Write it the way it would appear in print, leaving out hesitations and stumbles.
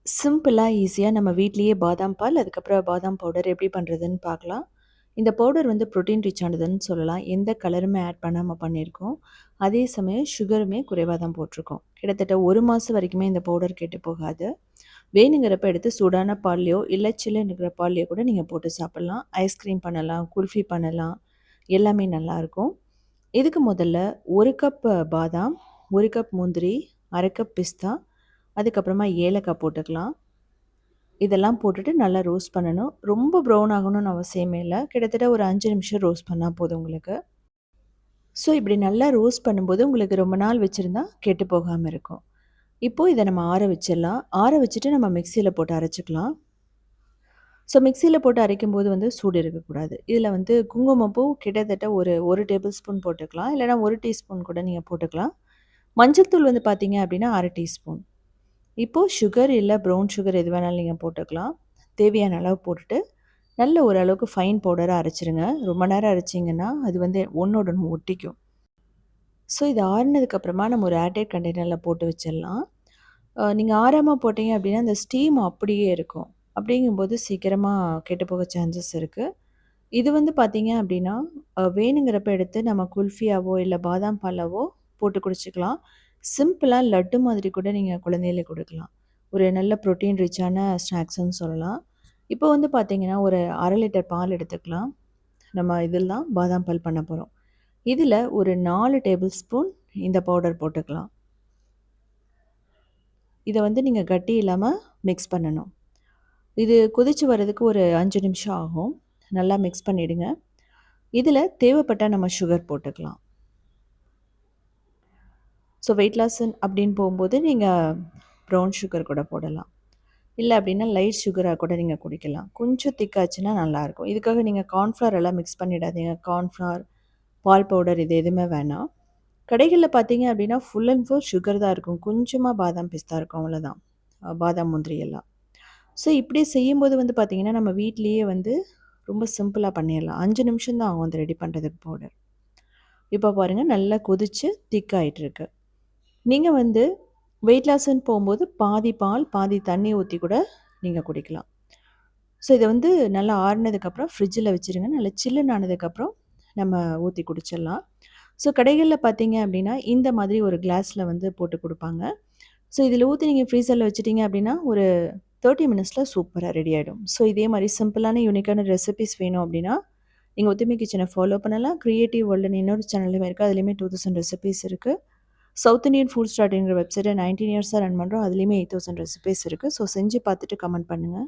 சிம்பிளா, ஈஸியா நம்ம வீட்லயே பாதாம் பால், அதுக்கப்புறம் பாதாம் பவுடர் எப்படி பண்ணுறதுன்னு பார்க்கலாம். இந்த பவுடர் வந்து புரோட்டீன் ரிச் ஆனதுன்னு சொல்லலாம். எந்த கலருமே ஆட் பண்ணாம பண்ணியிருக்கோம். அதே சமயம் சுகருமே குறைவா தான் போட்டிருக்கோம். கிட்டத்தட்ட 1 மாசம் வரைக்குமே இந்த பவுடர் கெட்டு போகாது. வேணுங்கிறப்ப எடுத்து சூடான பால்லயோ, இல்ல சில்லுன்னு இருக்கிற பால்லயோ கூட நீங்க போட்டு சாப்பிடலாம். ஐஸ்கிரீம் பண்ணலாம், குல்ஃபி பண்ணலாம். எல்லாமே நல்லாயிருக்கும். இதுக்கு முதல்ல 1 கப் பாதாம், 1 கப் முந்திரி, 1/2 கப் பிஸ்தா, அதுக்கப்புறமா ஏலக்காய் போட்டுக்கலாம். இதெல்லாம் போட்டுட்டு நல்லா ரோஸ்ட் பண்ணணும். ரொம்ப ப்ரௌன் ஆகணும்னு அவசியமே இல்ல. கிட்டத்தட்ட ஒரு 5 நிமிஷம் ரோஸ்ட் பண்ணா போதும் உங்களுக்கு. ஸோ இப்படி நல்லா ரோஸ்ட் பண்ணும்போது உங்களுக்கு ரொம்ப நாள் வச்சிருந்தா கெட்டு போகாம இருக்கும். இப்போ இத நம்ம ஆற வச்சிடலாம். ஆற வச்சுட்டு நம்ம மிக்ஸியில போட்டு அரைச்சுக்கலாம். ஸோ மிக்ஸியில போட்டு அரைக்கும்போது வந்து சூடு இருக்கக்கூடாது. இதில வந்து குங்குமப்பூ கிட்டத்தட்ட ஒரு 1 டேபிள் ஸ்பூன் போட்டுக்கலாம். இல்லைனா 1 டீஸ்பூன் கூட நீங்க போட்டுக்கலாம். மஞ்சள் தூள் வந்து பார்த்தீங்க அப்படின்னா 1/2 டீஸ்பூன். இப்போ சுகர் இல்ல ப்ரவுன் சுகர் எது வேணாலும் நீங்க போட்டுக்கலாம். தேவையான அளவு போட்டுட்டு, நல்ல ஓரளவுக்கு ஃபைன் பவுடரா அரைச்சுருங்க. ரொம்ப நேரம் அரைச்சீங்கன்னா, அது வந்து ஒண்ணோட ஒண்ணு ஒட்டிக்கும். ஸோ இது ஆறுனதுக்கப்புறமா நம்ம ஒரு ஏர்டைட் கண்டெய்னர்ல போட்டு வச்சிடலாம். நீங்க ஆறாம போட்டீங்க அப்படின்னா, அந்த ஸ்டீம் அப்படியே இருக்கும். அப்படிங்கும்போது சீக்கிரமா கெட்டு போக சான்சஸ் இருக்கு. இது வந்து பார்த்தீங்க அப்படின்னா, வேணுங்கிறப்ப எடுத்து நம்ம குல்ஃபியாவோ, இல்ல பாதாம் பாலாவோ போட்டு குடிச்சுக்கலாம். சிம்பிளா லட்டு மாதிரி கூட நீங்க குழந்தைகளுக்கு குடுக்கலாம். ஒரு நல்ல புரோட்டீன் ரிச்சான ஸ்நாக்ஸ்ன்னு சொல்லலாம். இப்போ வந்து பார்த்தீங்கன்னா, ஒரு 1/2 லிட்டர் பால் எடுத்துக்கலாம். நம்ம இதெல்லாம் பாதாம் பால் பண்ண போறோம். இதில ஒரு 4 டேபிள் ஸ்பூன் இந்த பவுடர் போட்டுக்கலாம். இத வந்து நீங்க கட்டி இல்லாம மிக்ஸ் பண்ணணும். இது கொதிச்சு வரதுக்கு ஒரு 5 நிமிஷம் ஆகும். நல்லா மிக்ஸ் பண்ணிடுங்க. இதில தேவைப்பட்டா நம்ம சுகர் போட்டுக்கலாம். ஸோ வெயிட் லாஸ்ன்னு அப்படின்னு போகும்போது நீங்க ப்ரவுன் சுகர் கூட போடலாம். இல்ல அப்படின்னா லைட் சுகரா கூட நீங்க குடிக்கலாம். கொஞ்சம் திக்காச்சுன்னா நல்லாயிருக்கும். இதுக்காக நீங்க கார்ன்ஃப்ளவர் எல்லாம் மிக்ஸ் பண்ணிடாதீங்க. கார்ன்ஃப்ளவர், பால் பவுடர் இது எதுவுமே வேணாம். கடைகள்ல பார்த்தீங்க அப்படின்னா, ஃபுல் அண்ட் ஃபுல் சுகர் தான் இருக்கும். கொஞ்சமா பாதாம், பிஸ்தா இருக்கும் அவ்வளோதான். பாதாம், முந்திரி எல்லாம். ஸோ இப்படி செய்யும்போது வந்து பார்த்தீங்கன்னா, நம்ம வீட்லயே வந்து ரொம்ப சிம்பிளா பண்ணிடலாம். 5 நிமிஷம் தான் ஆகும் அத ரெடி பண்ணுறதுக்கு பவுடர். இப்போ பாருங்க நல்லா கொதிச்சு திக் ஆயிட்டிருக்கு. நீங்க வந்து வெயிட் லாஸ்ன்னு போம்போது பாதி பால், பாதி தண்ணி ஊத்தி கூட நீங்க குடிக்கலாம். ஸோ இத வந்து நல்லா ஆறுனதுக்கப்புறம் ஃப்ரிட்ஜில வச்சுருங்க. நல்லா சில்லுன்னு ஆனதுக்கப்புறம் நம்ம ஊத்தி குடிச்சிடலாம். ஸோ கடைகள்ல பார்த்தீங்க அப்படின்னா, இந்த மாதிரி ஒரு கிளாஸ்ல வந்து போட்டு குடுப்பாங்க. ஸோ இதில ஊத்தி நீங்க ஃப்ரீசர்ல வச்சுட்டீங்க அப்படின்னா, ஒரு 30 மினிட்ஸ்ல சூப்பரா ரெடி ஆயிடும். ஸோ இதே மாரி சிம்பிளான யூனிக்கான ரெசிபீஸ் வேணும் அப்படின்னா, நீங்க ஒத்துமை கிச்சன ஃபாலோ பண்ணலாம். கிரியேட்டிவ் வேர்ல்டுன்னு இன்னொரு சேனலும் இருக்கு. அதிலயுமே 2000 ரெசிபீஸ் இருக்கு. சவுத் இண்டியன் ஃபுட் ஸ்டார்ட்ங்கிற வெப்சைட்ட 19 இயர்ஸா ரன் பண்றோம். அதிலயுமே 8000 ரெசிபீஸ் இருக்கு. ஸோ செஞ்சு பார்த்துட்டு கமெண்ட் பண்ணுங்க.